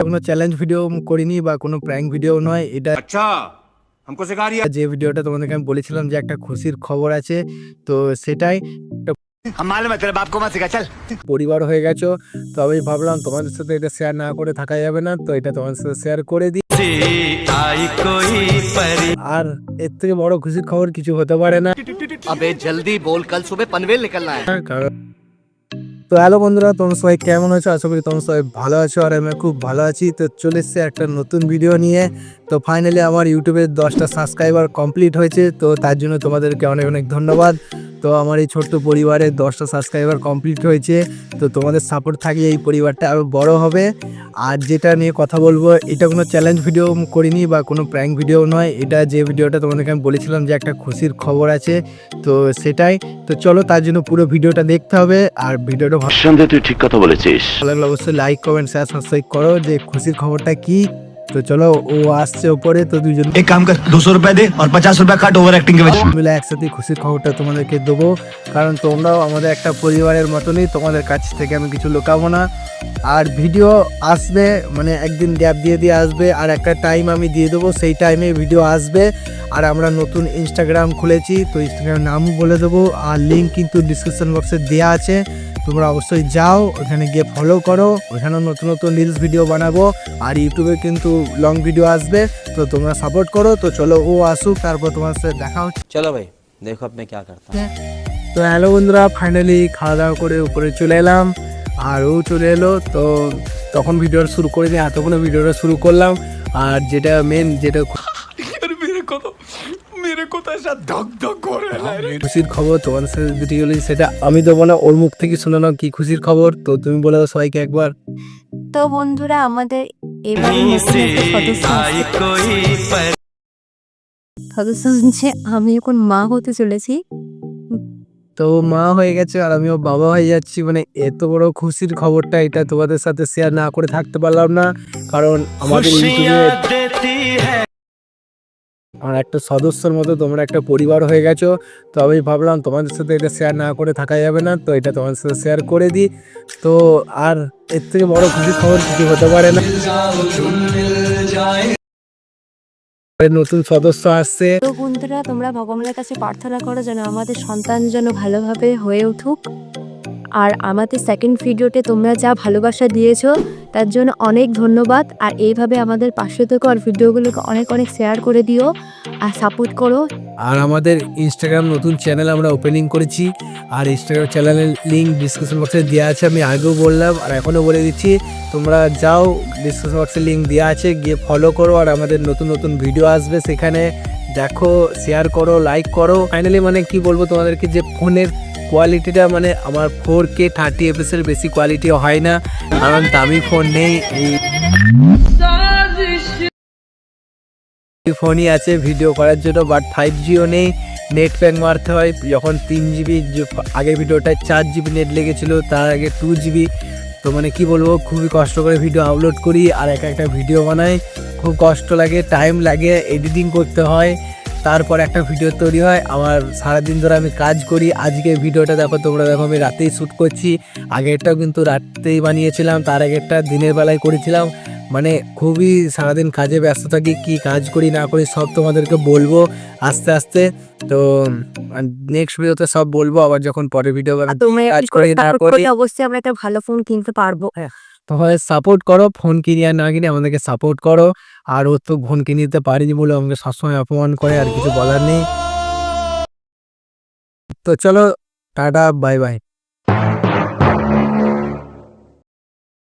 কোনো challenge video করিনি বা কোনো প্র্যাঙ্ক ভিডিও নয় এটা। अच्छा हमको सिखा रही है। যে ভিডিওটা তোমাদেরকে আমি বলেছিলাম যে একটা খুশির খবর আছে, তো সেটাই हम मालूम है तेरे बाप को मत सिखा चल। পরিবার হয়ে গেছো। তো আমি ভাবলাম তোমাদের সাথে এটা শেয়ার না করে থাকা যাবে না, তো এটা তোমাদের সাথে শেয়ার করে দিই। আর এর থেকে বড় খুশির খবর কিছু হতে পারে না। अबे जल्दी बोल कल सुबह पनवेल निकलना है। তো হ্যালো বন্ধুরা, তোমরা সবাই কেমন আছো? আশা করি তোমরা সবাই ভালো আছো আর আমি খুব ভালো আছি। তো চলে এসেছি একটা নতুন ভিডিও নিয়ে। তো ফাইনালি আমার ইউটিউবে 10টা সাবস্ক্রাইবার কমপ্লিট হয়েছে, তো তার জন্য তোমাদেরকে অনেক অনেক ধন্যবাদ। তো আমার এই ছোট্ট পরিবারে 10টা সাবস্ক্রাইবার কমপ্লিট হয়েছে, তো তোমাদের সাপোর্ট থাকলে এই পরিবারটা আরও বড় হবে। আর যেটা নিয়ে কথা বলবো, এটা কোনো চ্যালেঞ্জ ভিডিও করিনি বা কোনো প্র্যাঙ্ক ভিডিও নয়, এটা যে ভিডিওটা তোমাদেরকে আমি বলেছিলাম যে একটা খুশির খবর আছে, তো সেটাই। তো চলো, তার জন্য পুরো ভিডিওটা দেখতে হবে। আর ভিডিওটা তুই ঠিক কথা বলেছিস। ভালো লাগলে অবশ্যই লাইক কমেন্ট শেয়ার সাবস্ক্রাইব করো যে খুশির খবরটা কি। তো চলো, ও আসছে ওপরে, তো দুজন एक काम कर 200 रुपए दे और 50 रुपए काट ओवर एक्टिंग के वजह। মিলে একসাথে খুশির খবরটা তোমাদেরকে দেবো, কারণ তোমরাও আমাদের একটা পরিবারের মতনই, তোমাদের কাছ থেকে আমি কিছু লুকাবো না। আর ভিডিও আসবে, মানে একদিন গ্যাপ দিয়ে দিয়ে আসবে, আর একটা টাইম আমি দিয়ে দেবো, সেই টাইমে ভিডিও আসবে। আর আমরা নতুন ইনস্টাগ্রাম খুলেছি, তো ইনস্টাগ্রামের নামও বলে দেবো, আর লিঙ্ক কিন্তু ডিসক্রিপশন বক্সে দেওয়া আছে। তোমরা অবশ্যই যাও, ওখানে গিয়ে ফলো করো, ওখানে নতুন নতুন রিলস ভিডিও বানাবো। আর ইউটিউবে কিন্তু লং ভিডিও আসবে, তো তোমরা সাপোর্ট করো। তো চলো, ও আসুক, তারপর তোমার সাথে দেখা হচ্ছে। चलो भाई देखो अब मैं क्या करता हूँ। তো হ্যালো বন্ধুরা, ফাইনালি খাওয়া দাওয়া করে উপরে চলে এলাম, আর ও চলে এলো। তো তখন ভিডিওটা শুরু করে দিই, এতক্ষণে ভিডিওটা শুরু করলাম। আর যেটা মেন, যেটা খুশির খবর তোমার সাথে যেটি হলো, সেটা আমি দেবো না, ওর মুখ থেকে শুনে নাও কি খুশির খবর। তো তুমি বলে দাও সবাইকে একবার। তো বন্ধুরা, আমাদের এবার সদস্য হচ্ছে আমি এখন মা হতে চলেছি। তো মা হয়ে গেছে আর আমিও বাবা হয়ে যাচ্ছি, মানে এত বড় খুশির খবরটা এটা তোমাদের সাথে শেয়ার না করে থাকতে পারলাম না, কারণ আমাদের ইউটিউবে আমার একটা সদস্যর মতো তোমরা একটা পরিবার হয়ে গেছো। তো আমি ভাবলাম তোমাদের সাথে এটা শেয়ার না করে থাকা যাবে না, তো এটা তোমাদের সাথে শেয়ার করে দিই। তো আর এর থেকে বড় খুশির খবর কিছু হতে পারে না। নতুন সদস্য আসছে। তো বন্ধুরা, তোমরা ভগবানের কাছে প্রার্থনা করো যেন আমাদের সন্তান যেন ভালোভাবে হয়ে উঠুক। আর আমাদের সেকেন্ড ভিডিওতে তোমরা যা ভালোবাসা দিয়েছো তার জন্য অনেক ধন্যবাদ। আর এইভাবে আমাদের পাশে থেকে আর ভিডিওগুলোকে অনেক অনেক শেয়ার করে দিও আর সাপোর্ট করো। আর আমাদের ইনস্টাগ্রাম নতুন চ্যানেল আমরা ওপেনিং করেছি, আর ইনস্টাগ্রাম চ্যানেলের লিঙ্ক ডিসক্রিপশন বক্সে দেওয়া আছে। আমি আগেও বললাম আর এখনও বলে দিচ্ছি, তোমরা যাও, ডিসক্রিপশন বক্সে লিঙ্ক দেওয়া আছে, গিয়ে ফলো করো। আর আমাদের নতুন নতুন ভিডিও আসবে, সেখানে দেখো, শেয়ার করো, লাইক করো। ফাইনালি মানে কি বলবো তোমাদেরকে, যে ফোনের কোয়ালিটিটা, মানে আমার 4K 30 fps এর বেশি কোয়ালিটি হয় না, কারণ দামি ফোন নেই। এই ফোনই আছে ভিডিও করার জন্য, বাট 5Gও নেই, নেট প্যাক মারতে হয়। যখন 3GB, আগের ভিডিওটায় 4GB নেট লেগেছিলো, তার আগে 2GB। তো মানে কি বলবো, খুবই কষ্ট করে ভিডিও আপলোড করি, আর একটা ভিডিও বানাই, খুব কষ্ট লাগে, টাইম লাগে, এডিটিং করতে হয়, তারপর একটা ভিডিও তৈরি হয়। আমার সারাদিন ধরে আমি কাজ করি। আজকে ভিডিওটা দেখো, তোমরা দেখো, আমি রাতেই শ্যুট করছি। আগেরটাও কিন্তু রাতেই বানিয়েছিলাম, তার আগেরটা দিনের বেলায় করেছিলাম। মানে খুবই সারাদিন কাজে ব্যস্ত থাকি, কি কাজ করি না করি সব তোমাদেরকে বলবো আস্তে আস্তে। তো নেক্সট ভিডিওতে সব বলবো, আবার যখন পরের ভিডিও অবশ্যই আমরা একটা ভালো ফোন কিনতে পারবো। তাহলে সাপোর্ট করো, ফোন কিনি আর না কিনি আমাদেরকে সাপোর্ট করো। আর ও তো ফোন কিনে দিতে পারিনি বলে আমাকে সবসময় অপমান করে, আর কিছু বলার নেই। তো চলো, টাটা, বাই বাই।